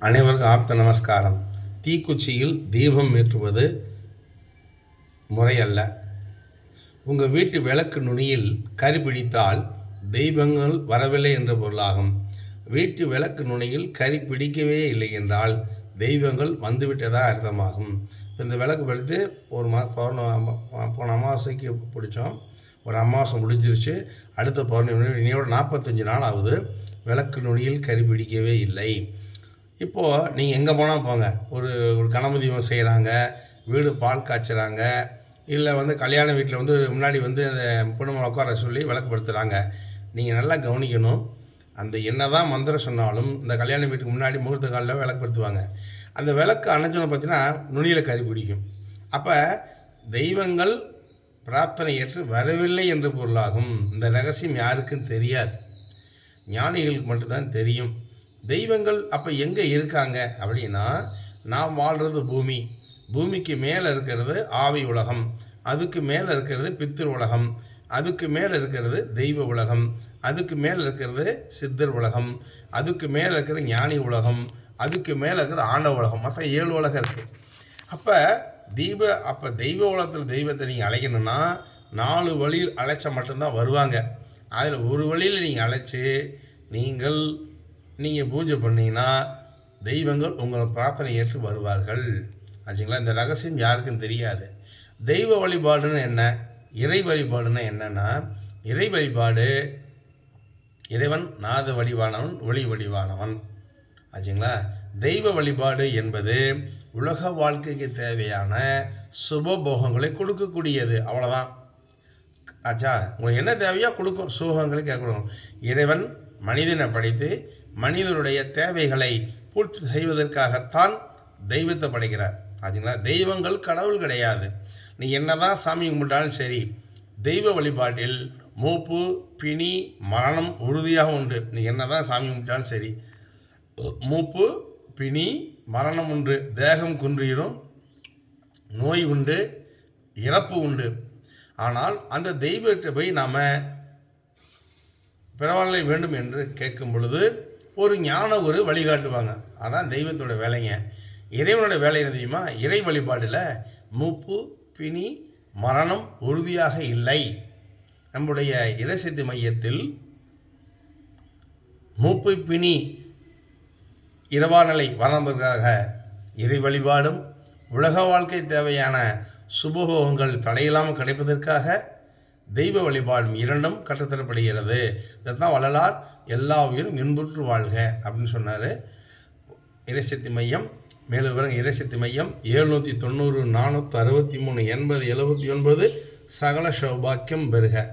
அனைவருக்கும் ஆப்த நமஸ்காரம். தீக்குச்சியில் தீபம் ஏற்றுவது முறையல்ல. உங்கள் வீட்டு விளக்கு நுனியில் கரி பிடித்தால் தெய்வங்கள் வரவில்லை என்ற பொருளாகும். வீட்டு விளக்கு நுனியில் கரி பிடிக்கவே இல்லை என்றால் தெய்வங்கள் வந்துவிட்டதாக அர்த்தமாகும். இந்த விளக்கு பிடித்து ஒரு போன அமாவாசைக்கு பிடிச்சோம். ஒரு அமாவாசை முடிஞ்சிருச்சு. அடுத்த பௌர்ணமி இனியோட 45 நாள் ஆகுது. விளக்கு நுனியில் கரி பிடிக்கவே இல்லை. இப்போது நீங்கள் எங்கே போனால் போங்க, ஒரு கணபதி செய்கிறாங்க, வீடு பால் காய்ச்சுறாங்க, இல்லை கல்யாண வீட்டில் முன்னாடி அந்த பொண்ணு உட்கார சொல்லி விளக்குப்படுத்துகிறாங்க. நீங்கள் நல்லா கவனிக்கணும். அந்த என்ன தான் மந்திரம் சொன்னாலும் இந்த கல்யாண வீட்டுக்கு முன்னாடி முகூர்த்த காலில் விளக்குப்படுத்துவாங்க. அந்த விளக்கு அணைச்சோன்னு பார்த்தீங்கன்னா நுனியில் கறி பிடிக்கும். அப்போ தெய்வங்கள் பிரார்த்தனை ஏற்று வரவில்லை என்று பொருளாகும். இந்த ரகசியம் யாருக்கும் தெரியாது, ஞானிகளுக்கு மட்டும்தான் தெரியும். தெய்வங்கள் அப்போ எங்கே இருக்காங்க அப்படின்னா, நாம் வாழ்கிறது பூமி, பூமிக்கு மேலே இருக்கிறது ஆவி உலகம், அதுக்கு மேலே இருக்கிறது பித்திரு உலகம், அதுக்கு மேலே இருக்கிறது தெய்வ உலகம், அதுக்கு மேலே இருக்கிறது சித்தர் உலகம், அதுக்கு மேலே இருக்கிற ஞானி உலகம், அதுக்கு மேலே இருக்கிற ஆண்டவ உலகம். மொத்தம் 7 உலகம் இருக்குது. அப்போ தெய்வ உலகத்தில் தெய்வத்தை நீங்கள் அழைக்கணும்னா 4 வழியில் அழைச்சா மட்டும்தான் வருவாங்க. அதில் ஒரு வழியில் நீங்கள் அழைச்சி நீங்கள் பூஜை பண்ணிங்கன்னா தெய்வங்கள் உங்களை பிரார்த்தனை ஏற்று வருவார்கள். ஆச்சுங்களா? இந்த ரகசியம் யாருக்கும் தெரியாது. தெய்வ வழிபாடுன்னு என்ன, இறை வழிபாடுன்னு என்னன்னா, இறை வழிபாடு இறைவன் நாத வடிவானவன், ஒளி வடிவானவன். ஆச்சுங்களா? தெய்வ வழிபாடு என்பது உலக வாழ்க்கைக்கு தேவையான சுபபோகங்களை கொடுக்கக்கூடியது. அவ்வளோதான். ஆச்சா? உங்களுக்கு என்ன தேவையோ கொடுக்கும், சுகங்களை கேட்கணும். இறைவன் மனிதனை படைத்து மனிதனுடைய தேவைகளை பூர்த்தி செய்வதற்காகத்தான் தெய்வத்தை படைக்கிறார். ஆச்சுங்களா? தெய்வங்கள் கடவுள் கிடையாது. நீ என்னதான் சாமி கும்பிட்டாலும் சரி, தெய்வ வழிபாட்டில் மூப்பு, பிணி, மரணம் உறுதியாக உண்டு. நீ என்னதான் சாமி கும்பிட்டாலும் சரி, மூப்பு, பிணி, மரணம் உண்டு. தேகம் குன்றிடும், நோய் உண்டு, இறப்பு உண்டு. ஆனால் அந்த தெய்வத்தை போய் நாம் பிறவாழ்லை வேண்டும் என்று கேட்கும் பொழுது ஒரு ஞான ஒரு வழிகாட்டுவாங்க. அதான் தெய்வத்தோட வேலைங்க. இறைவனோட வேலை என்ன தெரியுமா? இறை வழிபாடில் மூப்பு, பிணி, மரணம் உறுதியாக இல்லை. நம்முடைய இறைசக்தி மையத்தில் மூப்பு, பிணி, இரவாநிலை வளர்ந்ததற்காக இறை வழிபாடும் உலக வாழ்க்கை தேவையான சுபபோகங்கள் தடையில்லாமல் கிடைப்பதற்காக தெய்வ வழிபாடும் இரண்டும் கற்றுத்தரப்படுகிறது. இதைத்தான் வள்ளலார் எல்லா உயிரும் இன்புற்று வாழ்க அப்படின்னு சொன்னார். இறைசக்தி மையம் மேலும் விவரங்க இறைசக்தி மையம் 790 463 80 79. சகல சௌபாக்கியம் பெறுக.